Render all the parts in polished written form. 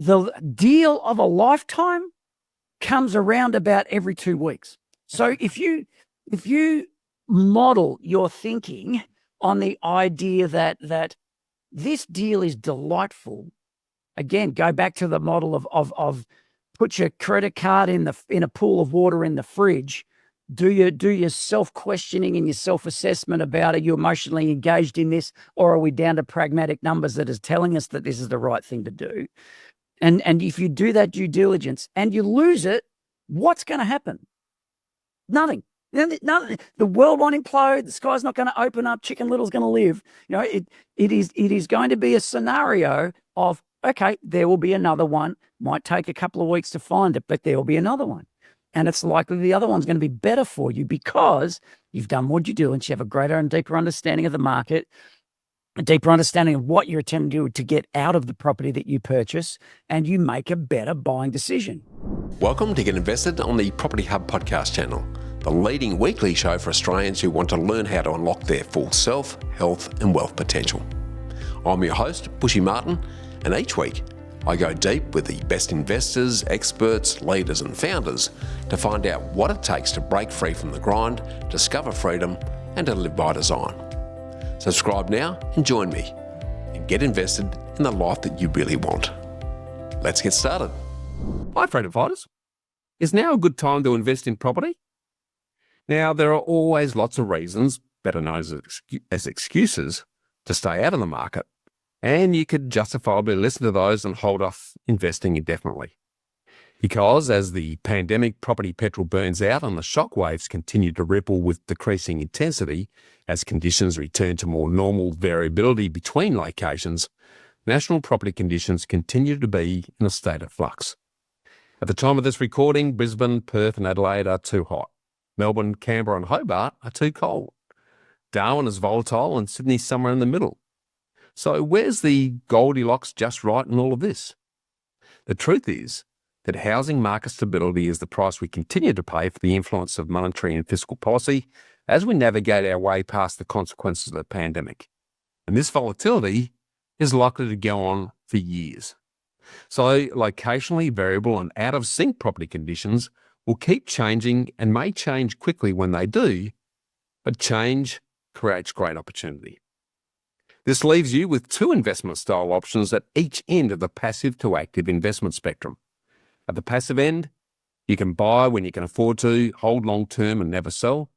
the deal of a lifetime comes around about every 2 weeks. So if you model your thinking on the idea that this deal is delightful, again, go back to the model of put your credit card in a pool of water in the fridge. Do your self-questioning and your self-assessment about, are you emotionally engaged in this, or are we down to pragmatic numbers that is telling us that this is the right thing to do? And if you do that due diligence and you lose it, what's going to happen? Nothing. Nothing. The world won't implode. The sky's not going to open up. Chicken Little's going to live. It is going to be a scenario of, okay, there will be another one. Might take a couple of weeks to find it, but there will be another one. And it's likely the other one's going to be better for you because you've done more due diligence. You have a greater and deeper understanding of the market, a deeper understanding of what you're attempting to get out of the property that you purchase, and you make a better buying decision. Welcome to Get Invested on the Property Hub podcast channel, the leading weekly show for Australians who want to learn how to unlock their full self, health and wealth potential. I'm your host, Bushy Martin, and each week I go deep with the best investors, experts, leaders and founders to find out what it takes to break free from the grind, discover freedom and to live by design. Subscribe now and join me and get invested in the life that you really want. Let's get started. Hi, freedom fighters. Is now a good time to invest in property? Now, there are always lots of reasons, better known as excuses, to stay out of the market, and you could justifiably listen to those and hold off investing indefinitely. Because as the pandemic property petrol burns out and the shockwaves continue to ripple with decreasing intensity as conditions return to more normal variability between locations, national property conditions continue to be in a state of flux. At the time of this recording, Brisbane, Perth and Adelaide are too hot. Melbourne, Canberra and Hobart are too cold. Darwin is volatile and Sydney's somewhere in the middle. So where's the Goldilocks just right in all of this? The truth is that housing market stability is the price we continue to pay for the influence of monetary and fiscal policy as we navigate our way past the consequences of the pandemic. And this volatility is likely to go on for years. So locationally variable and out of sync property conditions will keep changing and may change quickly when they do, but change creates great opportunity. This leaves you with two investment style options at each end of the passive to active investment spectrum. At the passive end, you can buy when you can afford to, hold long term and never sell,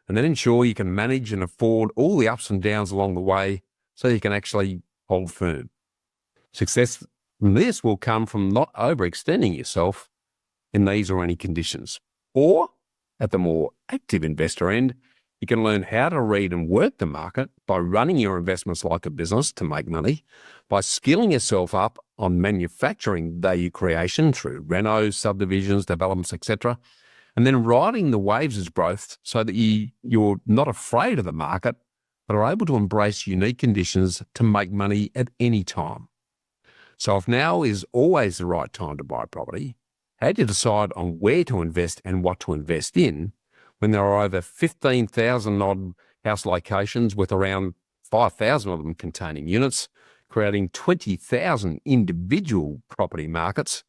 and then ensure you can manage and afford all the ups and downs along the way so you can actually hold firm. Success from this will come from not overextending yourself in these or any conditions. Or, at the more active investor end, you can learn how to read and work the market by running your investments like a business to make money, by skilling yourself up on manufacturing value creation through renos, subdivisions, developments, etc., and then riding the waves of growth so that you're not afraid of the market, but are able to embrace unique conditions to make money at any time. So if now is always the right time to buy property, how do you decide on where to invest and what to invest in when there are over 15,000 odd house locations with around 5,000 of them containing units, creating 20,000 individual property markets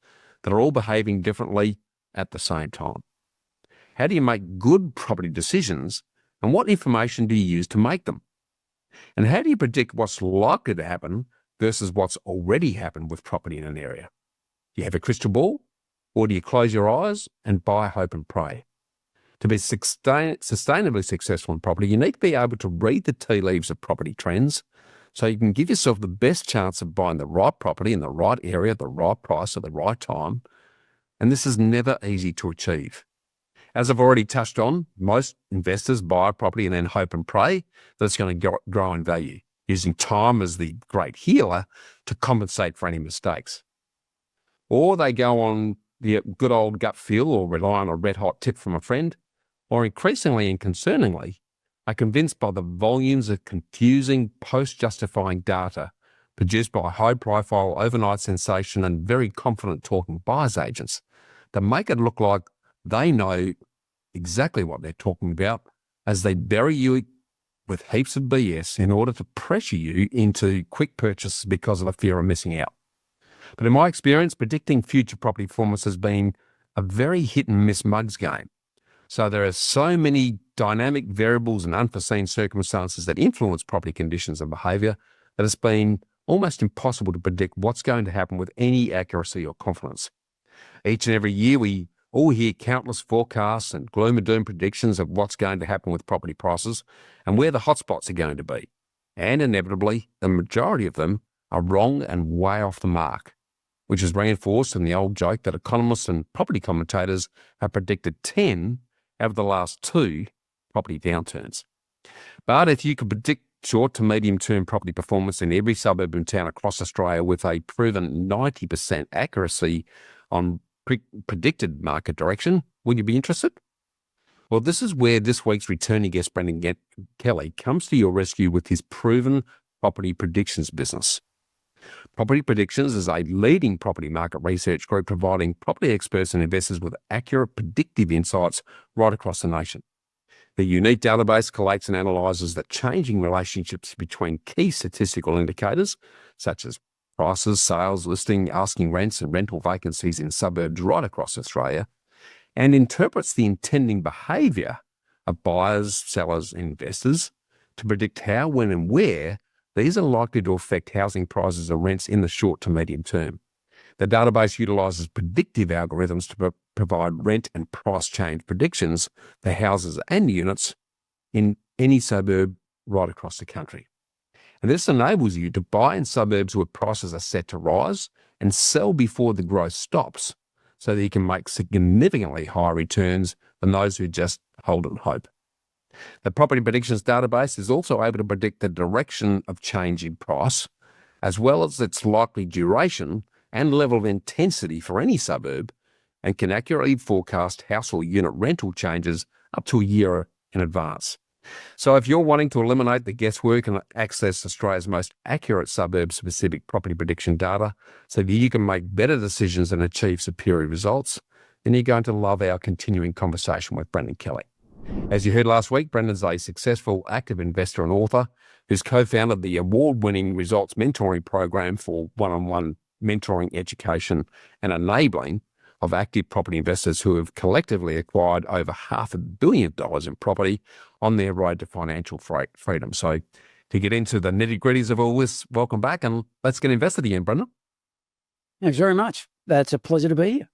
that are all behaving differently at the same time? How do you make good property decisions, and what information do you use to make them? And how do you predict what's likely to happen versus what's already happened with property in an area? Do you have a crystal ball, or do you close your eyes and buy, hope and pray? To be sustainably successful in property, you need to be able to read the tea leaves of property trends so you can give yourself the best chance of buying the right property in the right area, the right price at the right time. And this is never easy to achieve. As I've already touched on, most investors buy a property and then hope and pray that it's going to grow in value, using time as the great healer to compensate for any mistakes. Or they go on the good old gut feel or rely on a red hot tip from a friend, or increasingly and concerningly, are convinced by the volumes of confusing post-justifying data produced by high-profile overnight sensation and very confident talking buyers agents that make it look like they know exactly what they're talking about as they bury you with heaps of BS in order to pressure you into quick purchases because of the fear of missing out. But in my experience, predicting future property performance has been a very hit and miss mugs game. So there are so many dynamic variables and unforeseen circumstances that influence property conditions and behaviour that it's been almost impossible to predict what's going to happen with any accuracy or confidence. Each and every year we all hear countless forecasts and gloom and doom predictions of what's going to happen with property prices and where the hotspots are going to be. And inevitably, the majority of them are wrong and way off the mark, which is reinforced in the old joke that economists and property commentators have predicted 10 out of the last 2 property downturns. But if you could predict short to medium term property performance in every suburban town across Australia with a proven 90% accuracy on predicted market direction, would you be interested? Well, this is where this week's returning guest, Brendan Kelly, comes to your rescue with his proven property predictions business. Property Predictions is a leading property market research group providing property experts and investors with accurate predictive insights right across the nation. The unique database collates and analyses the changing relationships between key statistical indicators, such as prices, sales, listing, asking rents, and rental vacancies in suburbs right across Australia, and interprets the intending behaviour of buyers, sellers, and investors to predict how, when, and where these are likely to affect housing prices or rents in the short to medium term. The database utilises predictive algorithms to provide rent and price change predictions for houses and units in any suburb right across the country. And this enables you to buy in suburbs where prices are set to rise and sell before the growth stops, so that you can make significantly higher returns than those who just hold and hope. The Property Predictions database is also able to predict the direction of change in price, as well as its likely duration and level of intensity for any suburb, and can accurately forecast house or unit rental changes up to a year in advance. So if you're wanting to eliminate the guesswork and access Australia's most accurate suburb-specific property prediction data so that you can make better decisions and achieve superior results, then you're going to love our continuing conversation with Brendan Kelly. As you heard last week, Brendan's a successful active investor and author who's co-founded the award-winning results mentoring program for one-on-one mentoring, education and enabling of active property investors who have collectively acquired over $500 million in property on their road to financial freedom. So to get into the nitty-gritties of all this, welcome back and let's get invested again, Brendan. Thanks very much. That's a pleasure to be here.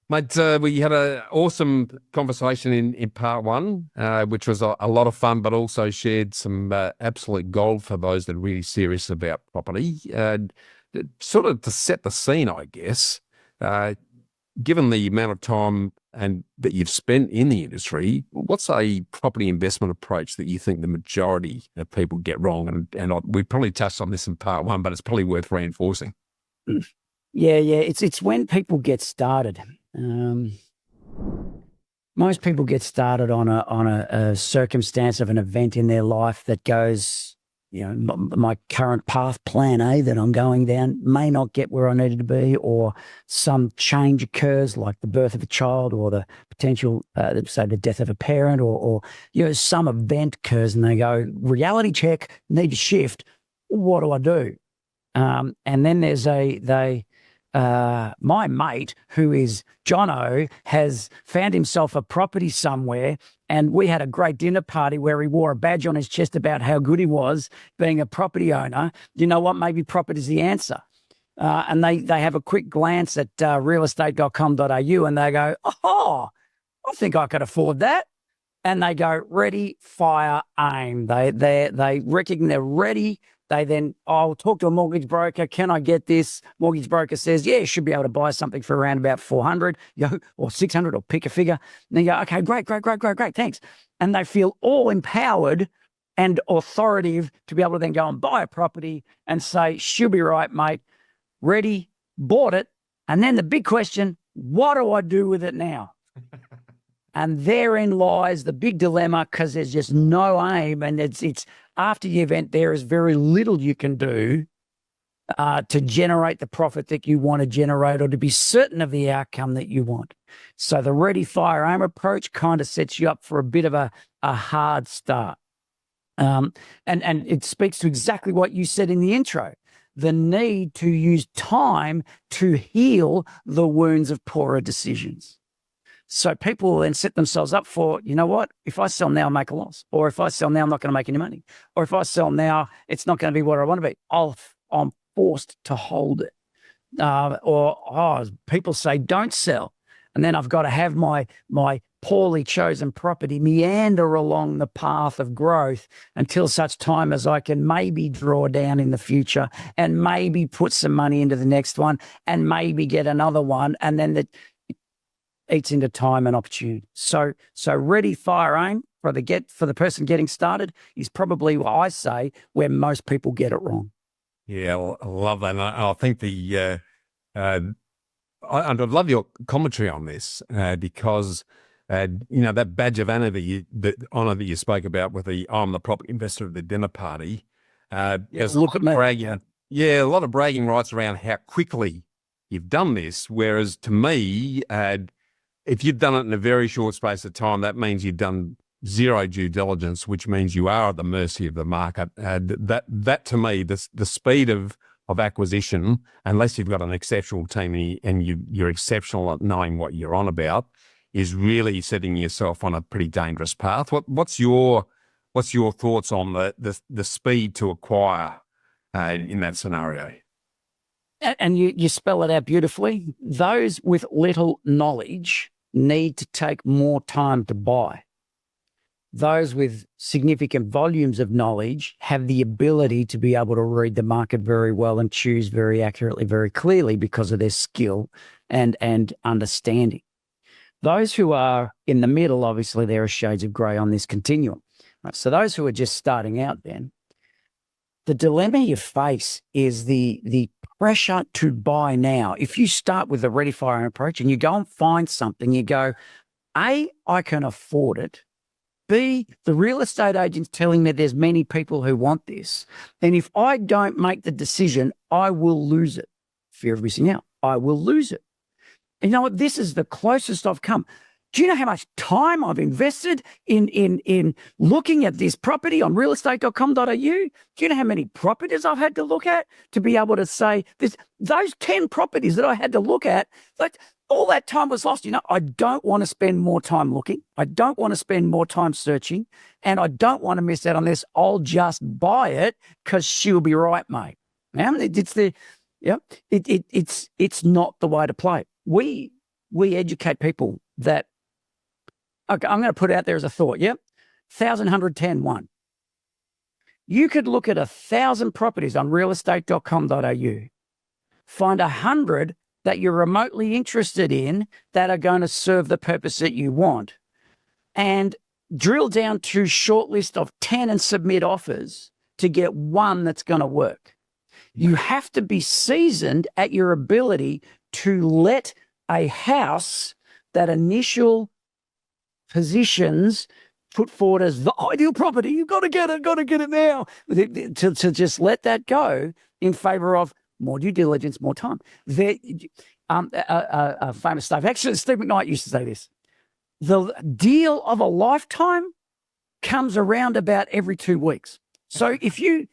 Mate, we had an awesome conversation in part 1, which was a lot of fun, but also shared some absolute gold for those that are really serious about property. Sort of to set the scene, I guess, given the amount of time and that you've spent in the industry, what's a property investment approach that you think the majority of people get wrong? And we probably touched on this in part 1, but it's probably worth reinforcing. Yeah. It's when people get started. Most people get started on a circumstance of an event in their life that goes, my current path, plan A that I'm going down, may not get where I needed to be, or some change occurs like the birth of a child or the potential, say, the death of a parent, or some event occurs and they go, reality check, need to shift. What do I do? And then there's my mate, who is Jono, has found himself a property somewhere, and we had a great dinner party where he wore a badge on his chest about how good he was being a property owner. You know what? Maybe property is the answer. And they have a quick glance at realestate.com.au and they go, oh, I think I could afford that. And they go, ready, fire, aim. They reckon they're ready. They then, I'll talk to a mortgage broker. Can I get this? Mortgage broker says, yeah, you should be able to buy something for around about 400, or 600, or pick a figure. And you go, okay, great, thanks. And they feel all empowered and authoritative to be able to then go and buy a property and say, she'll be right, mate. Ready, bought it. And then the big question, what do I do with it now? And therein lies the big dilemma, because there's just no aim, and it's after the event, there is very little you can do to generate the profit that you want to generate, or to be certain of the outcome that you want. So the ready, fire, aim approach kind of sets you up for a bit of a hard start. And it speaks to exactly what you said in the intro. the need to use time to heal the wounds of poorer decisions. So people will then set themselves up for, you know what, if I sell now, I'll make a loss. Or if I sell now, I'm not going to make any money. Or if I sell now, it's not going to be what I want to be. I'm forced to hold it. People say, don't sell. And then I've got to have my poorly chosen property meander along the path of growth until such time as I can maybe draw down in the future and maybe put some money into the next one and maybe get another one. And then it eats into time and opportunity. So ready, fire, aim for the person getting started is probably what I say where most people get it wrong. Yeah, I love that. And I think I'd love your commentary on this because, that badge of honor the honor that you spoke about with I'm the property investor of the dinner party. There's Look at me. a lot of bragging rights around how quickly you've done this. Whereas to me, if you've done it in a very short space of time, that means you've done zero due diligence, which means you are at the mercy of the market. That to me, the speed of acquisition, unless you've got an exceptional team and you're exceptional at knowing what you're on about, is really setting yourself on a pretty dangerous path. What's your thoughts on the speed to acquire in that scenario? And you spell it out beautifully. Those with little knowledge need to take more time to buy. Those with significant volumes of knowledge have the ability to be able to read the market very well and choose very accurately, very clearly because of their skill and understanding. Those who are in the middle, obviously, there are shades of grey on this continuum. Right? So those who are just starting out then, the dilemma you face is the pressure to buy now. If you start with the ready, fire, and approach and you go and find something, you go, A, I can afford it. B, the real estate agent's telling me there's many people who want this. And if I don't make the decision, I will lose it. Fear of missing out. I will lose it. And you know what? This is the closest I've come. Do you know how much time I've invested in looking at this property on realestate.com.au? Do you know how many properties I've had to look at to be able to say this? Those 10 properties that I had to look at, like all that time was lost. I don't want to spend more time looking. I don't want to spend more time searching, and I don't want to miss out on this. I'll just buy it because she'll be right, mate. It's not the way to play. We educate people that. Okay, I'm going to put it out there as a thought. Yep. 1,000, 100, 10, 1. You could look at 1,000 properties on realestate.com.au, find 100 that you're remotely interested in that are going to serve the purpose that you want, and drill down to shortlist of 10 and submit offers to get one that's going to work. You have to be seasoned at your ability to let a house, that initial positions put forward as the ideal property, you've got to get it now, to just let that go in favor of more due diligence, more time. A famous stuff. Actually, Steve McKnight used to say this: the deal of a lifetime comes around about every 2 weeks. So if you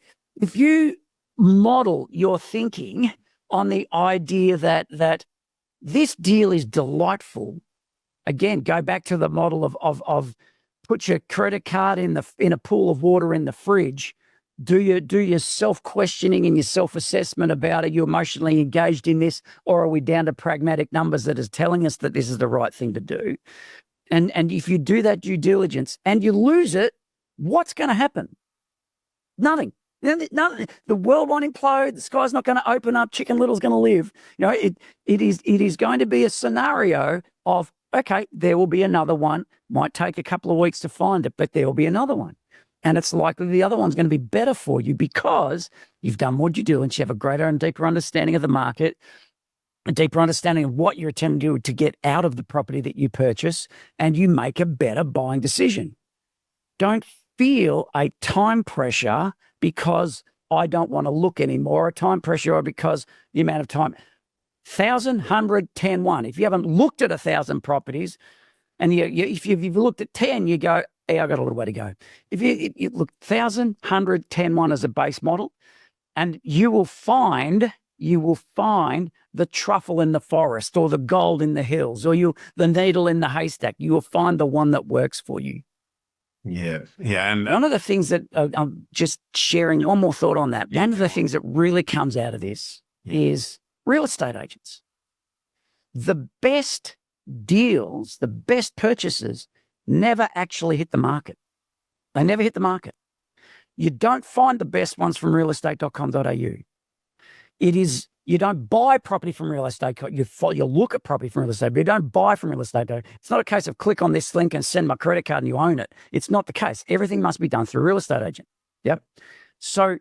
model your thinking on the idea that this deal is delightful, again, go back to the model of put your credit card in a pool of water in the fridge. Do your self-questioning and your self-assessment about, are you emotionally engaged in this, or are we down to pragmatic numbers that is telling us that this is the right thing to do? And if you do that due diligence and you lose it, what's going to happen? Nothing. The world won't implode. The sky's not going to open up. Chicken Little's going to live. It is going to be a scenario of, okay, there will be another one. Might take a couple of weeks to find it, but there will be another one. And it's likely the other one's going to be better for you because you've done more due diligence. You have a greater and deeper understanding of the market, a deeper understanding of what you're attempting to get out of the property that you purchase, and you make a better buying decision. Don't feel a time pressure because I don't want to look anymore, a time pressure, or because the amount of time. 1,000, 100, 10, 1. If you haven't looked at 1,000 properties, and if you've looked at 10, you go, hey, I've got a little way to go. If you look 1,000, 100, 10, 1 as a base model, And you will find the truffle in the forest, or the gold in the hills, or the needle in the haystack. You will find the one that works for you. Yeah. And one of the things that I'm just sharing one more thought on that. One of the things that really comes out of this is real estate agents. The best deals, the best purchases never actually hit the market. They never hit the market. You don't find the best ones from realestate.com.au. You don't buy property from real estate. You look at property from real estate, but you don't buy from real estate. It's not a case of click on this link and send my credit card and you own it. It's not the case. Everything must be done through a real estate agent. Yep. So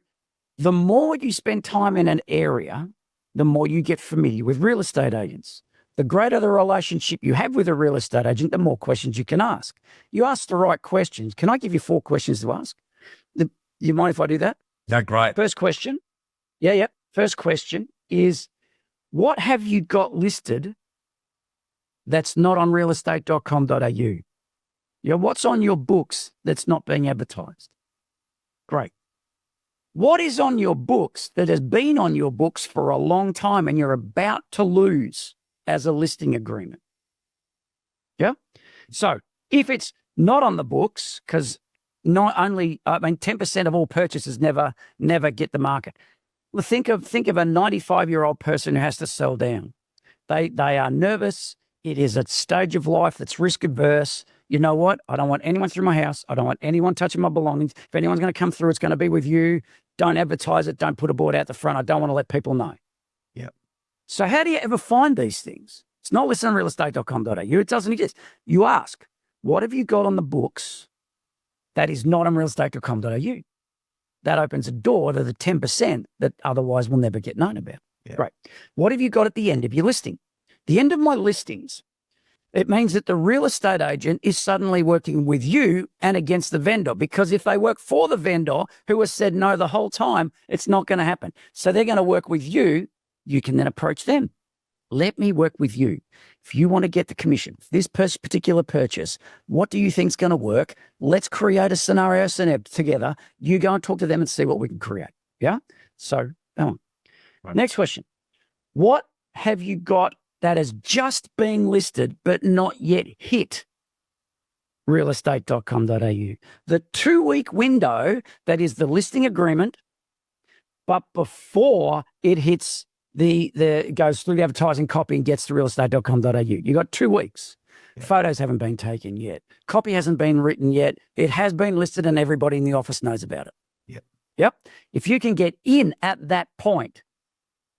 the more you spend time in an area, the more you get familiar with real estate agents. The greater the relationship you have with a real estate agent, the more questions you can ask. You ask the right questions. Can I give you 4 questions to ask? You mind if I do that? No, great. First question. Yeah. First question is, what have you got listed that's not on realestate.com.au? What's on your books that's not being advertised? Great. What is on your books that has been on your books for a long time and you're about to lose as a listing agreement? Yeah. So if it's not on the books, because 10% of all purchases never get the market. Well, think of a 95-year-old person who has to sell down. They are nervous. It is a stage of life that's risk averse. You know what? I don't want anyone through my house. I don't want anyone touching my belongings. If anyone's going to come through, it's going to be with you. Don't advertise it. Don't put a board out the front. I don't want to let people know. Yep. So how do you ever find these things? It's not listed on realestate.com.au. It doesn't exist. You ask, what have you got on the books that is not on realestate.com.au? That opens a door to the 10% that otherwise will never get known about. Yeah. Right. What have you got at the end of your listing? The end of my listings, it means that the real estate agent is suddenly working with you and against the vendor, because if they work for the vendor who has said no the whole time, it's not going to happen. So they're going to work with you. You can then approach them. Let me work with you. If you want to get the commission for this particular purchase, what do you think is going to work? Let's create a scenario together. You go and talk to them and see what we can create. Yeah? So, go on. Right. Next question. What have you got that has just been listed but not yet hit realestate.com.au? The 2-week window, that is the listing agreement, but before it hits it goes through the advertising copy and gets to realestate.com.au. You got 2 weeks. Yeah. Photos haven't been taken yet. Copy hasn't been written yet. It has been listed and everybody in the office knows about it. Yep. If you can get in at that point,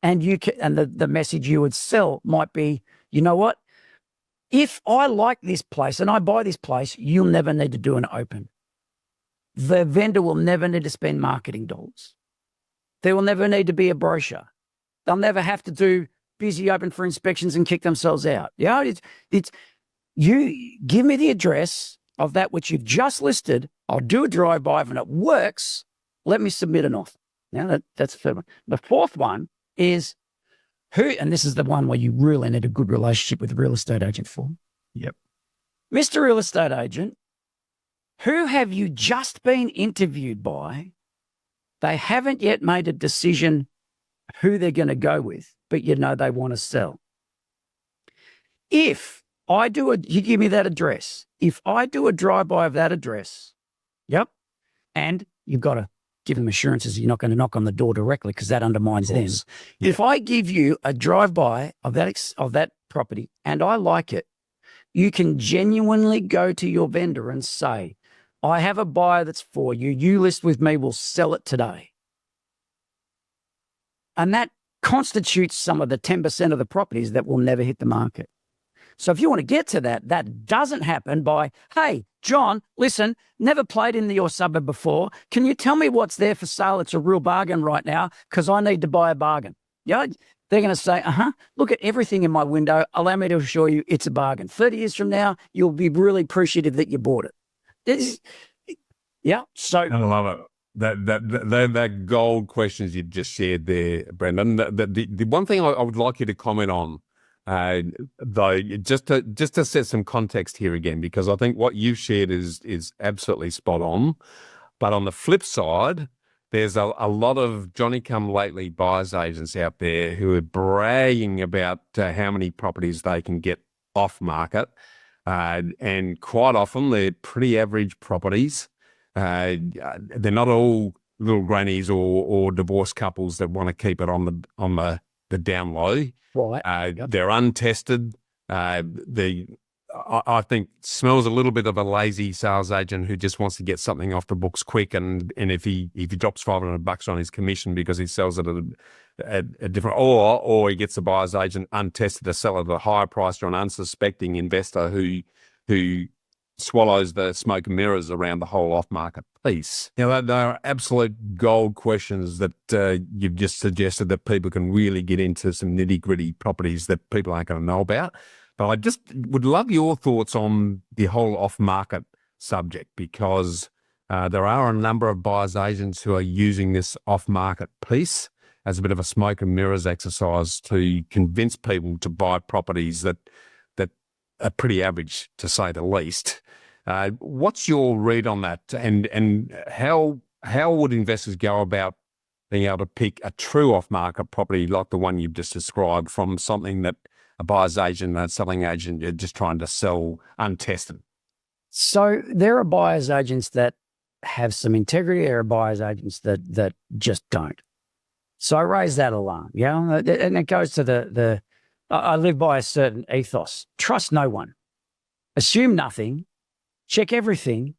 and the message you would sell might be, you know what? If I like this place and I buy this place, you'll never need to do an open. The vendor will never need to spend marketing dollars. There will never need to be a brochure. They'll never have to do busy open for inspections and kick themselves out. It's you give me the address of that which you've just listed. I'll do a drive-by. If it works, let me submit an offer. Now that's the third one. The fourth one is and this is the one where you really need a good relationship with a real estate agent for. Yep. Mr. Real Estate Agent, who have you just been interviewed by? They haven't yet made a decision who they're going to go with, but they want to sell. If I you give me that address. If I do a drive-by of that address, yep, and you've got to give them assurances you're not going to knock on the door directly because that undermines them. Yeah. If I give you a drive-by of that property and I like it, you can genuinely go to your vendor and say, I have a buyer that's for you. You list with me, we'll sell it today. And that constitutes some of the 10% of the properties that will never hit the market. So if you want to get to that doesn't happen by, hey, John, listen, never played in your suburb before. Can you tell me what's there for sale? It's a real bargain right now because I need to buy a bargain. Yeah, they're going to say, look at everything in my window. Allow me to assure you it's a bargain. 30 years from now, you'll be really appreciative that you bought it. So I love it. That gold questions you just shared there, Brendan. The one thing I would like you to comment on, though, just to set some context here again, because I think what you've shared is absolutely spot on. But on the flip side, there's a lot of Johnny-come-lately buyers agents out there who are bragging about how many properties they can get off market. And quite often they're pretty average properties. They're not all little grannies or divorced couples that want to keep it on the down low. Right. Yep. They're untested. I think smells a little bit of a lazy sales agent who just wants to get something off the books quick, and if he drops $500 on his commission because he sells it at a different, or he gets the buyer's agent untested to sell it at a higher price to an unsuspecting investor who swallows the smoke and mirrors around the whole off-market piece. They are absolute gold questions that you've just suggested that people can really get into some nitty-gritty properties that people aren't going to know about. But I just would love your thoughts on the whole off-market subject, because there are a number of buyers agents who are using this off-market piece as a bit of a smoke and mirrors exercise to convince people to buy properties that are pretty average, to say the least. What's your read on that, and how would investors go about being able to pick a true off-market property like the one you've just described from something that a buyer's agent and a selling agent are just trying to sell untested? So there are buyer's agents that have some integrity. There are buyer's agents that just don't. So I raise that alarm, and it goes to I live by a certain ethos. Trust no one. Assume nothing. Check everything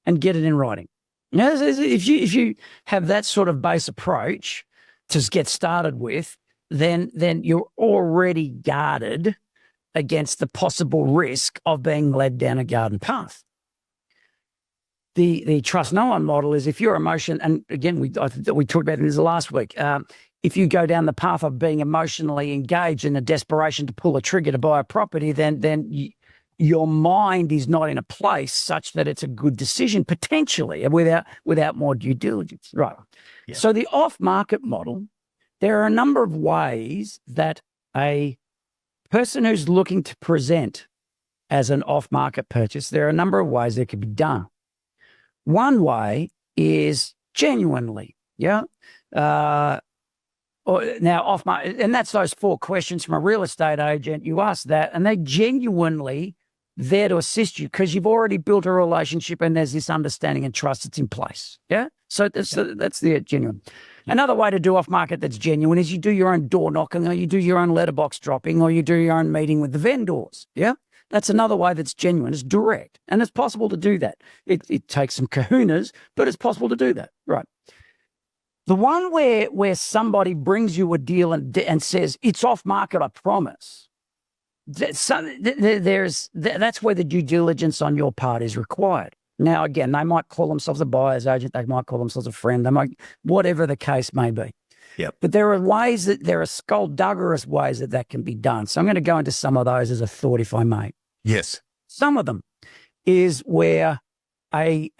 and get it in writing. If you have that sort of base approach to get started with, then you're already guarded against the possible risk of being led down a garden path. The trust no one model is if your emotion, and again, we talked about this last week, if you go down the path of being emotionally engaged in a desperation to pull a trigger to buy a property, then your mind is not in a place such that it's a good decision, potentially, without more due diligence. Right. Yeah. So the off-market model, there are a number of ways that a person who's looking to present as an off-market purchase, there are a number of ways that could be done. One way is genuinely, now off-market, and that's those 4 questions from a real estate agent. You ask that, and they genuinely there to assist you because you've already built a relationship and there's this understanding and trust that's in place. Yeah. So that's the genuine. Another way to do off-market that's genuine is you do your own door knocking, or you do your own letterbox dropping, or you do your own meeting with the vendors. Yeah. That's another way that's genuine. It's direct. And it's possible to do that. It takes some kahunas, but it's possible to do that. Right. The one where somebody brings you a deal and says, it's off market, I promise. That's where the due diligence on your part is required. Now, again, they might call themselves a buyer's agent. They might call themselves a friend. They might, whatever the case may be. Yep. But there are skullduggerous ways that can be done. So I'm going to go into some of those as a thought, if I may. Yes. Some of them is where a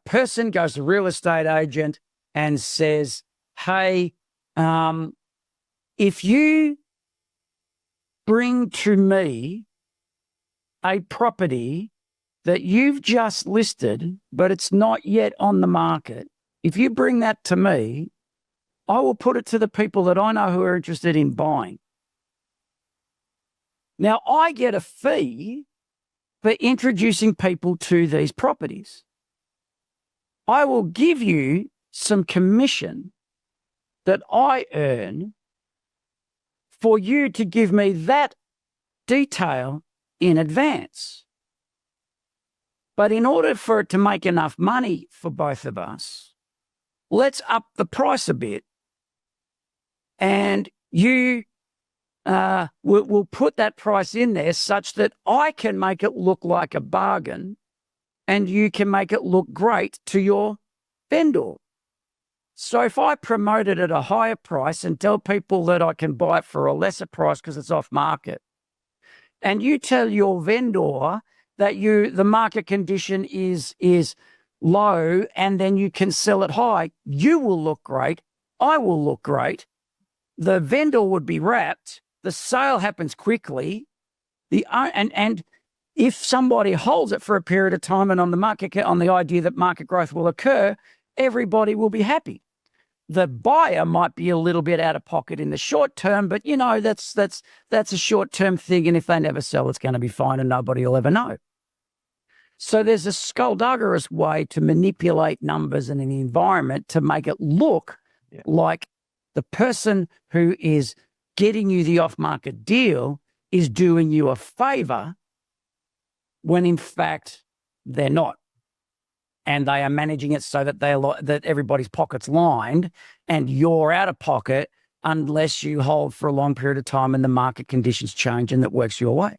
person goes to a real estate agent and says, hey, if you bring to me a property that you've just listed, but it's not yet on the market, if you bring that to me, I will put it to the people that I know who are interested in buying. Now, I get a fee for introducing people to these properties. I will give you some commission that I earn for you to give me that detail in advance. But in order for it to make enough money for both of us, let's up the price a bit, and you will put that price in there such that I can make it look like a bargain and you can make it look great to your vendor. So if I promote it at a higher price and tell people that I can buy it for a lesser price because it's off market, and you tell your vendor that the market condition is low and then you can sell it high, you will look great, I will look great, the vendor would be wrapped, the sale happens quickly, and if somebody holds it for a period of time and on the idea that market growth will occur, everybody will be happy. the buyer might be a little bit out of pocket in the short term, but that's a short-term thing. And if they never sell, it's going to be fine and nobody will ever know. So there's a skullduggerous way to manipulate numbers in an environment to make it look like the person who is getting you the off-market deal is doing you a favor when in fact they're not. And they are managing it so that that everybody's pocket's lined and you're out of pocket unless you hold for a long period of time and the market conditions change and that works your way.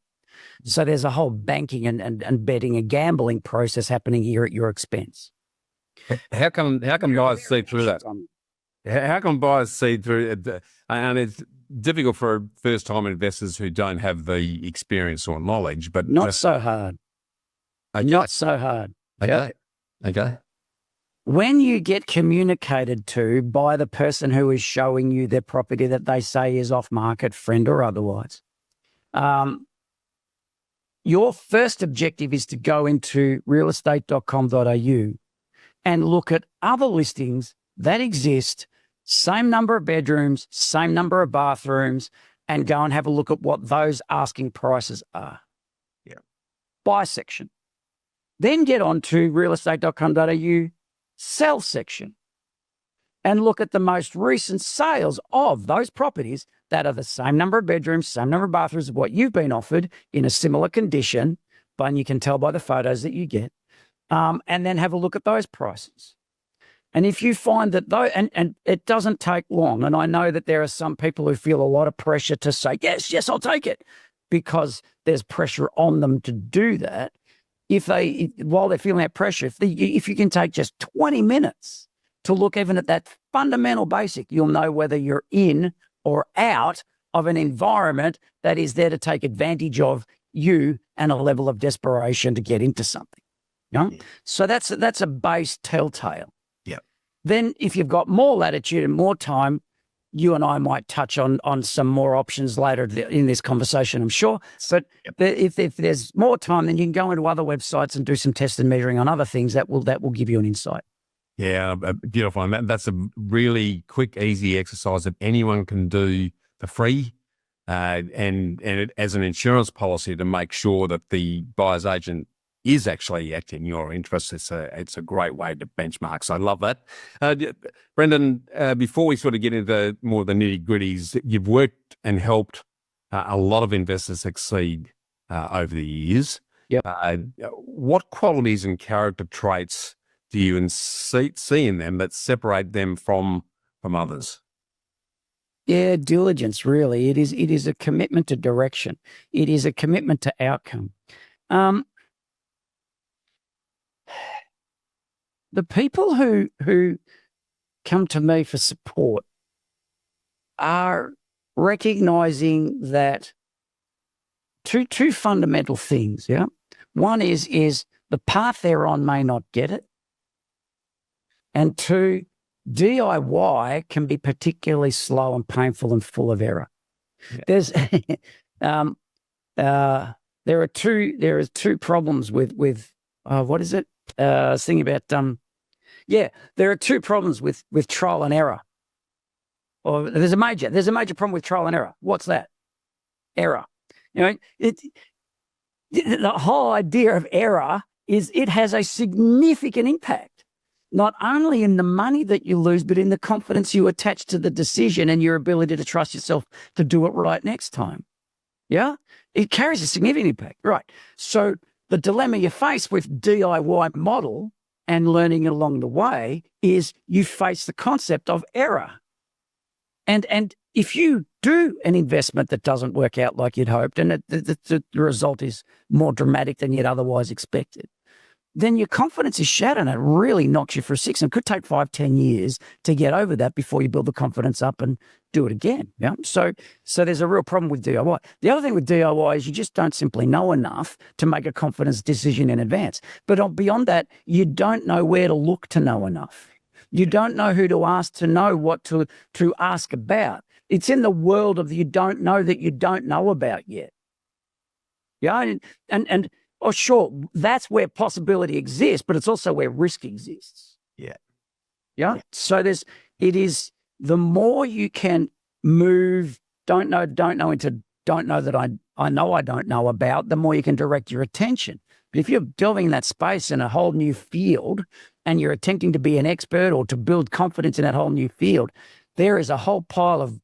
So there's a whole banking and betting and gambling process happening here at your expense. How come buyers see through that? How can buyers see through it? And it's difficult for first-time investors who don't have the experience or knowledge. But not so hard. Okay. Not so hard. Okay. When you get communicated to by the person who is showing you their property that they say is off-market, friend or otherwise, your first objective is to go into realestate.com.au and look at other listings that exist, same number of bedrooms, same number of bathrooms, and go and have a look at what those asking prices are. Yeah. Buy section. Then get on to realestate.com.au sell section and look at the most recent sales of those properties that are the same number of bedrooms, same number of bathrooms of what you've been offered in a similar condition, but you can tell by the photos that you get, and then have a look at those prices. And if you find that and it doesn't take long, and I know that there are some people who feel a lot of pressure to say, yes, I'll take it, because there's pressure on them to do that. While they're feeling that pressure, if you can take just 20 minutes to look even at that fundamental basic, you'll know whether you're in or out of an environment that is there to take advantage of you and a level of desperation to get into something. So that's a base telltale. Yeah. Then if you've got more latitude and more time, you and I might touch on some more options later in this conversation, I'm sure. But if there's more time, then you can go into other websites and do some test and measuring on other things that will give you an insight. Yeah, beautiful. And that's a really quick, easy exercise that anyone can do for free, and it, as an insurance policy to make sure that the buyer's agent is actually acting in your interest. It's a great way to benchmark. So I love that. Brendan, before we sort of get into more of the nitty-gritties, you've worked and helped a lot of investors succeed over the years. Yep. What qualities and character traits do you see in them that separate them from others? Yeah, diligence, really. It is a commitment to direction. It is a commitment to outcome. The people who come to me for support are recognizing that two fundamental things. Yeah. One is the path they're on may not get it. And two, DIY can be particularly slow and painful and full of error. Yeah. There's there are two problems with what is it? I was thinking about there are two problems with trial and error. Or there's a major problem with trial and error. What's that? Error. The whole idea of error is it has a significant impact, not only in the money that you lose, but in the confidence you attach to the decision and your ability to trust yourself to do it right next time. Yeah? It carries a significant impact. Right. So the dilemma you face with DIY model and learning along the way is you face the concept of error. And if you do an investment that doesn't work out like you'd hoped, and the result is more dramatic than you'd otherwise expected, then your confidence is shattered and it really knocks you for a six. And it could take 5-10 years to get over that before you build the confidence up and do it again. Yeah. So there's a real problem with DIY. The other thing with DIY is you just don't simply know enough to make a confidence decision in advance. But beyond that, you don't know where to look to know enough. You don't know who to ask to know what to ask about. It's in the world of you don't know that you don't know about yet. Yeah. And oh, sure, that's where possibility exists, but it's also where risk exists. Yeah. Yeah. So it is the more you can move, don't know into don't know that I know I don't know about, the more you can direct your attention. But if you're delving in that space in a whole new field and you're attempting to be an expert or to build confidence in that whole new field, there is a whole pile of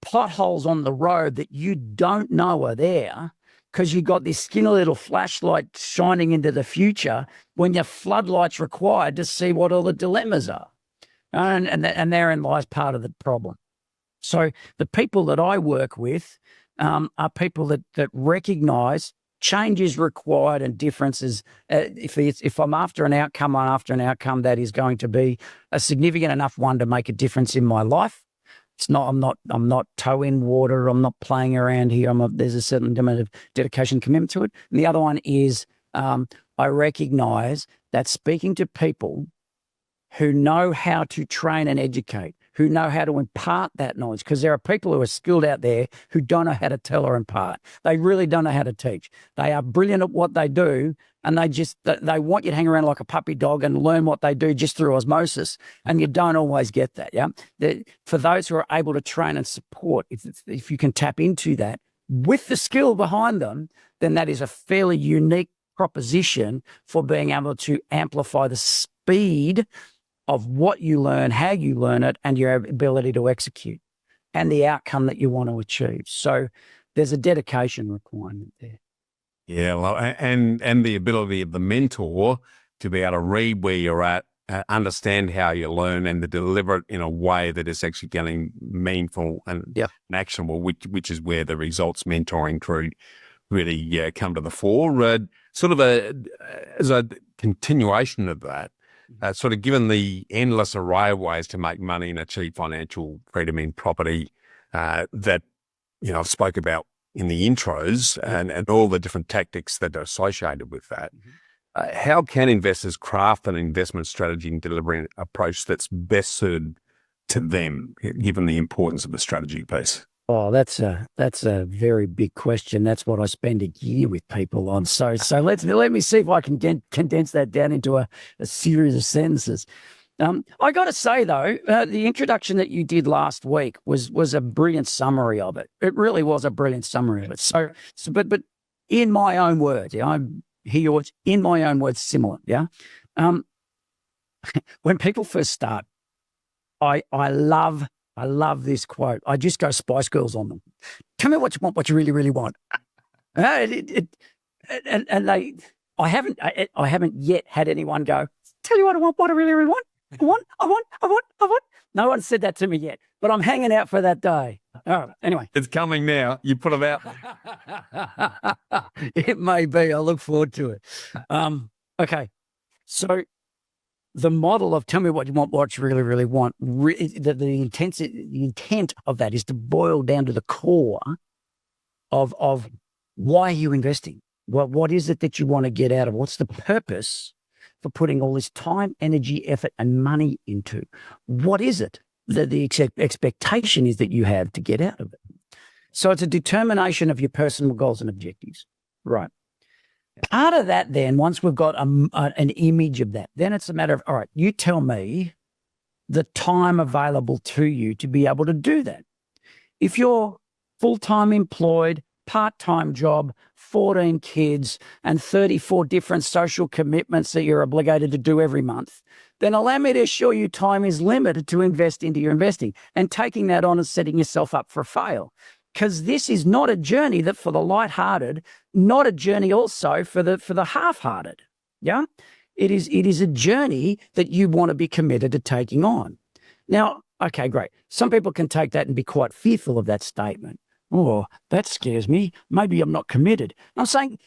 potholes on the road that you don't know are there because you got this skinny little flashlight shining into the future when your floodlight's required to see what all the dilemmas are. And therein lies part of the problem. So the people that I work with are people that recognize change is required and differences. If I'm after an outcome, that is going to be a significant enough one to make a difference in my life. It's not. I'm not toe in water. I'm not playing around here. There's a certain amount of dedication, commitment to it. And the other one is I recognize that speaking to people who know how to train and educate, who know how to impart that knowledge, because there are people who are skilled out there who don't know how to tell or impart. They really don't know how to teach. They are brilliant at what they do, and they want you to hang around like a puppy dog and learn what they do just through osmosis, and you don't always get that. Yeah, for those who are able to train and support, if you can tap into that with the skill behind them, then that is a fairly unique proposition for being able to amplify the speed of what you learn, how you learn it, and your ability to execute and the outcome that you want to achieve. So there's a dedication requirement there. Yeah, well, and the ability of the mentor to be able to read where you're at, understand how you learn, and to deliver it in a way that is actually getting meaningful and actionable, which is where the results mentoring crew really come to the fore. Sort of as a continuation of that, sort of given the endless array of ways to make money and achieve financial freedom in property that, I've spoke about in the intros and all the different tactics that are associated with that. How can investors craft an investment strategy and deliver an approach that's best suited to them, given the importance of the strategy piece? Oh, that's a very big question. That's what I spend a year with people on. So let me see if I can condense that down into a series of sentences. I got to say though, the introduction that you did last week was a brilliant summary of it. It really was a brilliant summary of it. But in my own words, I hear yours. In my own words, similar. Yeah. When people first start, I love this quote. I just go Spice Girls on them. Tell me what you want, what you really, really want. I haven't yet had anyone go, tell you what I want, what I really, really want. I want. No one said that to me yet, but I'm hanging out for that day. All right, anyway. It's coming now. You put it out. It may be. I look forward to it. Okay. So the model of tell me what you want, what you really, really want, the intent of that is to boil down to the core of why are you investing? What is it that you want to get out of? What's the purpose for putting all this time, energy, effort, and money into? What is it that the expectation is that you have to get out of it? So it's a determination of your personal goals and objectives. Right. Part of that then, once we've got an image of that, then it's a matter of, all right, you tell me the time available to you to be able to do that. If you're full-time employed, part-time job, 14 kids, and 34 different social commitments that you're obligated to do every month, then allow me to assure you time is limited to invest into your investing, and taking that on and setting yourself up for a fail. Because this is not a journey that for the lighthearted, not a journey also for the half-hearted. Yeah, it is a journey that you want to be committed to taking on. Now, okay, great. Some people can take that and be quite fearful of that statement. Oh, that scares me. Maybe I'm not committed. I'm saying,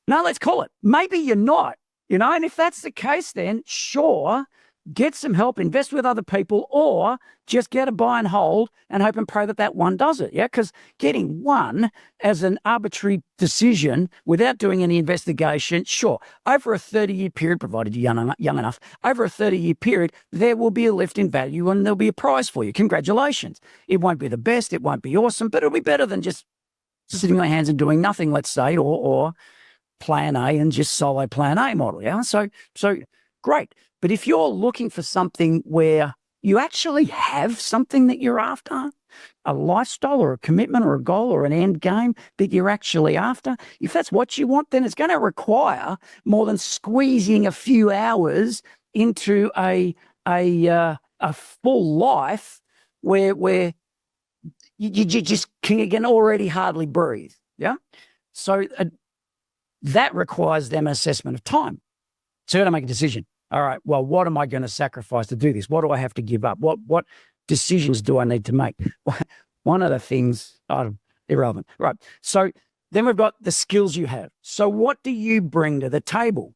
no, let's call it. Maybe you're not. And if that's the case, then sure, get some help, invest with other people, or just get a buy and hold and hope and pray that one does it. Yeah, because getting one as an arbitrary decision without doing any investigation, sure, over a 30-year period, provided you're young enough, over a 30-year period, there will be a lift in value and there'll be a prize for you. Congratulations. It won't be the best, it won't be awesome, but it'll be better than just sitting on your hands and doing nothing, let's say, or plan A and just solo plan A model. Yeah. So great. But if you're looking for something where you actually have something that you're after, a lifestyle or a commitment or a goal or an end game that you're actually after, if that's what you want, then it's going to require more than squeezing a few hours into a full life where you just can already hardly breathe. Yeah. So that requires them an assessment of time. So you got to make a decision. All right, well, what am I going to sacrifice to do this? What do I have to give up? What decisions do I need to make? One of the things, irrelevant. Right. So then we've got the skills you have. So what do you bring to the table?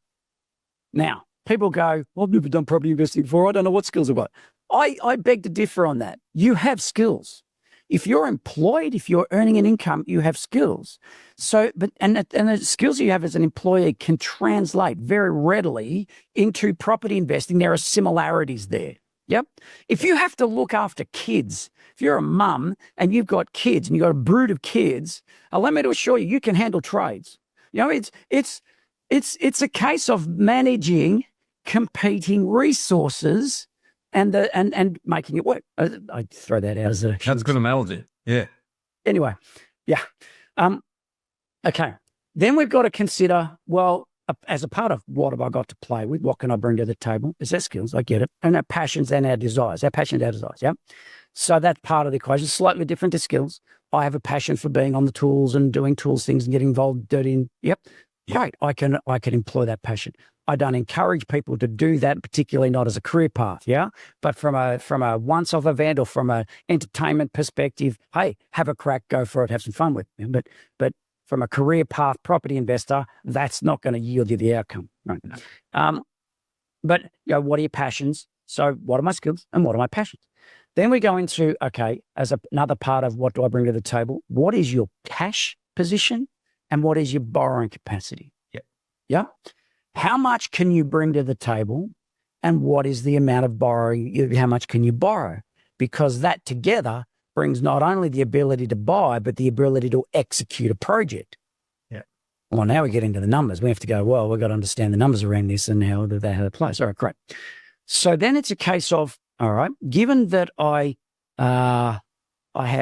Now, people go, well, I've never done property investing before. I don't know what skills I've got. I beg to differ on that. You have skills. If you're employed, if you're earning an income, you have skills. So, and the skills you have as an employee can translate very readily into property investing. There are similarities there. Yep. If you have to look after kids, if you're a mum and you've got kids and you've got a brood of kids, allow me to assure you, you can handle trades. You know, it's a case of managing competing resources and making it work. I throw that out as a... That's a good analogy. Yeah. Anyway, yeah. Okay. Then we've got to consider, well, as a part of what have I got to play with? What can I bring to the table? Is that skills? I get it. And our passions and our desires. Our passion and our desires, yeah? So that's part of the equation. Slightly different to skills. I have a passion for being on the tools and doing tools things and getting involved in. Yep. Great. I can employ that passion. I don't encourage people to do that, particularly not as a career path, yeah? But from a once-off event or from an entertainment perspective, hey, have a crack, go for it, have some fun with it. But from a career path property investor, that's not going to yield you the outcome, right? But you know, what are your passions? So what are my skills and what are my passions? Then we go into, okay, as another part of what do I bring to the table, what is your cash position and what is your borrowing capacity? Yeah. How much can you bring to the table and what is the amount of borrowing? How much can you borrow? Because that together brings not only the ability to buy, but the ability to execute a project. Yeah. Well, now we get into the numbers. We have to go, well, we've got to understand the numbers around this and how they play. All right, great. So then it's a case of, all right, given that I have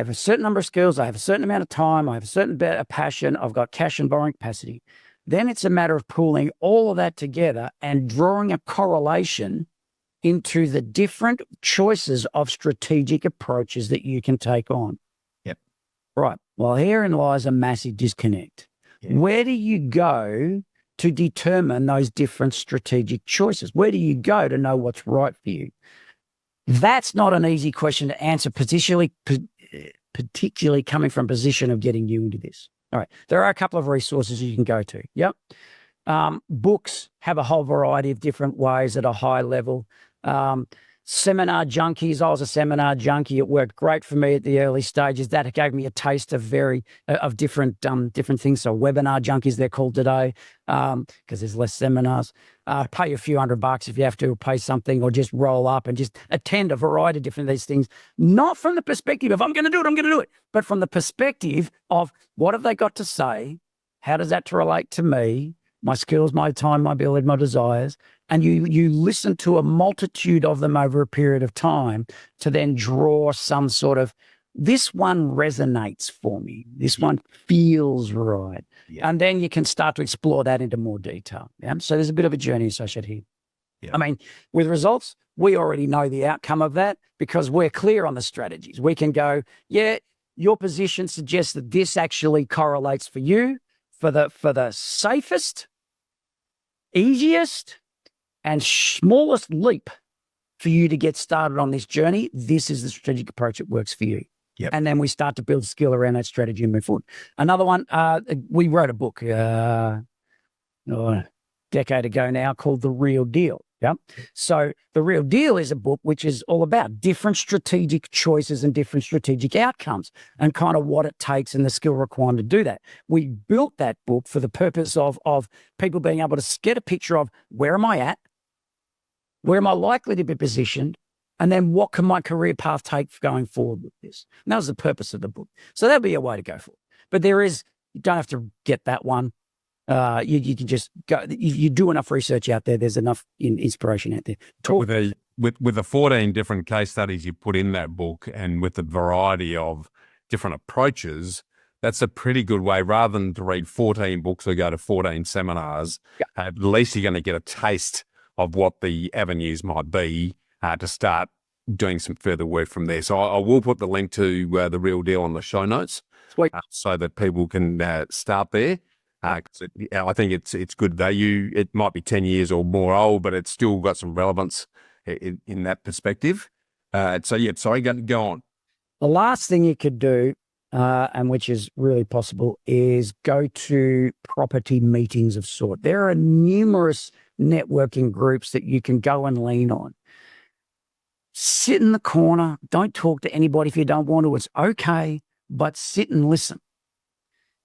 a certain number of skills, I have a certain amount of time, I have a certain bit of passion, I've got cash and borrowing capacity. Then it's a matter of pulling all of that together and drawing a correlation into the different choices of strategic approaches that you can take on. Yep. Right. Well, herein lies a massive disconnect. Yeah. Where do you go to determine those different strategic choices? Where do you go to know what's right for you? That's not an easy question to answer, particularly coming from a position of getting you into this. All right. There are a couple of resources you can go to. Yep. Books have a whole variety of different ways at a high level. Seminar junkies. I was a seminar junkie. It worked great for me at the early stages. That gave me a taste of different things. So webinar junkies, they're called today, because there's less seminars. Pay a few $100 if you have to, or pay something, or just roll up and just attend a variety of different these things. Not from the perspective of I'm going to do it, but from the perspective of what have they got to say? How does that relate to me? My skills, my time, my ability, my desires. And you listen to a multitude of them over a period of time to then draw some sort of, this one resonates for me. This one feels right. Yeah. And then you can start to explore that into more detail. Yeah. So there's a bit of a journey associated here. Yeah. I mean, with results, we already know the outcome of that because we're clear on the strategies. We can go, yeah, your position suggests that this actually correlates for you for the safest, easiest and smallest leap for you to get started on this journey. This is the strategic approach that works for you. Yep. And then we start to build skill around that strategy and move forward. Another one, we wrote a book a decade ago now called The Real Deal. Yeah. So The Real Deal is a book which is all about different strategic choices and different strategic outcomes and kind of what it takes and the skill required to do that. We built that book for the purpose of people being able to get a picture of where am I at? Where am I likely to be positioned? And then what can my career path take going forward with this? And that was the purpose of the book. So that'd be a way to go for it. But you don't have to get that one. You can just go. You do enough research out there. There's enough inspiration out there. With the 14 different case studies you put in that book, and with the variety of different approaches, that's a pretty good way. Rather than to read 14 books or go to 14 seminars, at least you're going to get a taste of what the avenues might be to start doing some further work from there. So I will put the link to The Real Deal on the show notes, so that people can start there. I think it's good value. It might be 10 years or more old, but it's still got some relevance in that perspective. Sorry, go on. The last thing you could do, and which is really possible, is go to property meetings of sort. There are numerous networking groups that you can go and lean on. Sit in the corner. Don't talk to anybody if you don't want to. It's okay, but sit and listen.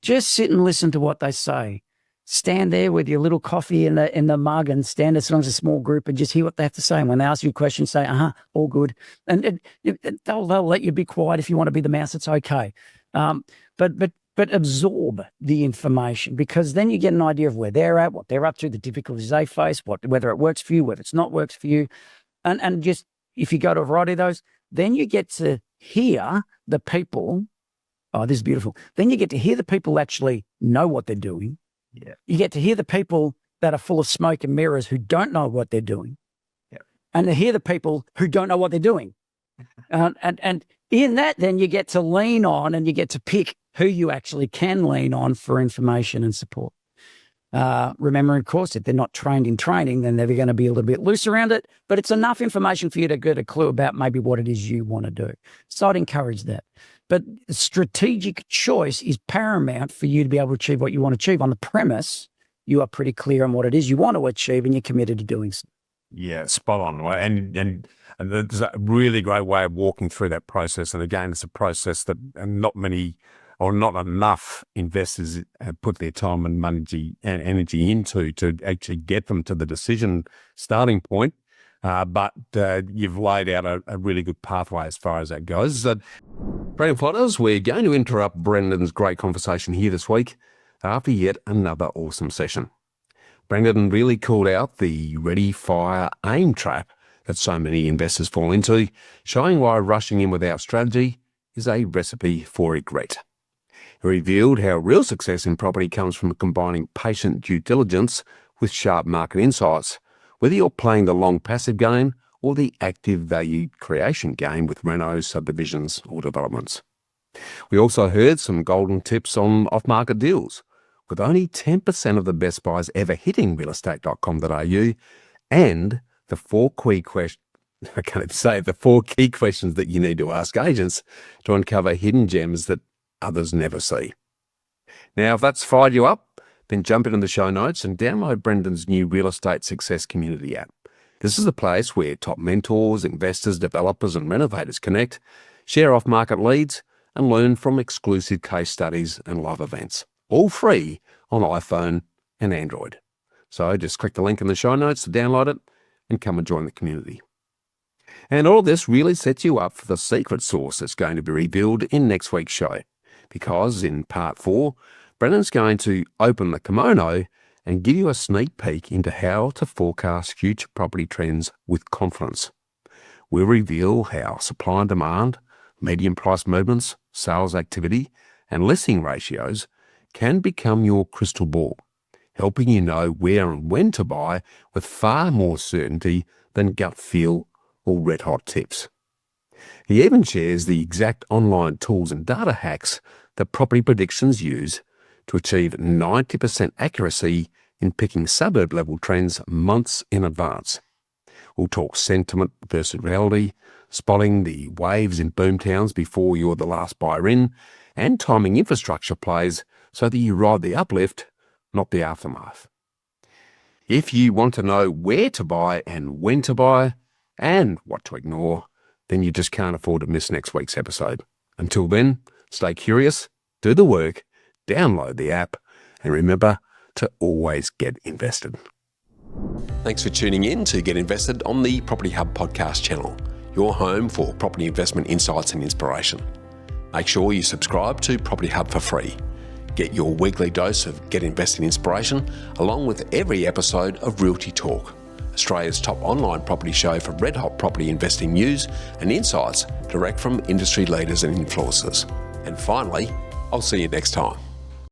Just sit and listen to what they say. Stand there with your little coffee in the mug and stand as long as a small group and just hear what they have to say. And when they ask you a question, say, all good. And they'll let you be quiet if you want to be the mouse. It's okay. But absorb the information, because then you get an idea of where they're at, what they're up to, the difficulties they face, whether it works for you, whether it's not works for you. And just, if you go to a variety of those, then you get to hear the people. Oh, this is beautiful. Then you get to hear the people who actually know what they're doing. Yeah. You get to hear the people that are full of smoke and mirrors who don't know what they're doing. Yeah. And to hear the people who don't know what they're doing. And in that, then you get to lean on, and you get to pick who you actually can lean on for information and support. Remember, of course, if they're not trained in training, then they're going to be a little bit loose around it, but it's enough information for you to get a clue about maybe what it is you want to do. So I'd encourage that. But strategic choice is paramount for you to be able to achieve what you want to achieve, on the premise you are pretty clear on what it is you want to achieve and you're committed to doing so. Yeah, spot on. And there's a really great way of walking through that process. And again, it's a process that not many or not enough investors put their time and money and energy into to actually get them to the decision starting point. But you've laid out a really good pathway as far as that goes. Brendan Plotters, we're going to interrupt Brendan's great conversation here this week after yet another awesome session. Brendan really called out the ready, fire, aim trap that so many investors fall into, showing why rushing in without strategy is a recipe for regret. He revealed how real success in property comes from combining patient due diligence with sharp market insights, whether you're playing the long passive game or the active value creation game with renos, subdivisions or developments. We also heard some golden tips on off-market deals, with only 10% of the best buys ever hitting realestate.com.au, and the four key questions that you need to ask agents to uncover hidden gems that others never see. Now, if that's fired you up, then jump into the show notes and download Brendan's new Real Estate Success Community app. This is a place where top mentors, investors, developers and renovators connect, share off-market leads and learn from exclusive case studies and live events, all free on iPhone and Android. So just click the link in the show notes to download it and come and join the community. And all this really sets you up for the secret sauce that's going to be revealed in next week's show, because in part 4, Brendan's going to open the kimono and give you a sneak peek into how to forecast future property trends with confidence. We'll reveal how supply and demand, median price movements, sales activity, and listing ratios can become your crystal ball, helping you know where and when to buy with far more certainty than gut feel or red-hot tips. He even shares the exact online tools and data hacks that property predictions use to achieve 90% accuracy in picking suburb-level trends months in advance. We'll talk sentiment versus reality, spotting the waves in boomtowns before you're the last buyer in, and timing infrastructure plays so that you ride the uplift, not the aftermath. If you want to know where to buy and when to buy, and what to ignore, then you just can't afford to miss next week's episode. Until then, stay curious, do the work, download the app, and remember to always get invested. Thanks for tuning in to Get Invested on the Property Hub podcast channel, your home for property investment insights and inspiration. Make sure you subscribe to Property Hub for free. Get your weekly dose of Get Investing inspiration along with every episode of Realty Talk, Australia's top online property show for red-hot property investing news and insights direct from industry leaders and influencers. And finally, I'll see you next time.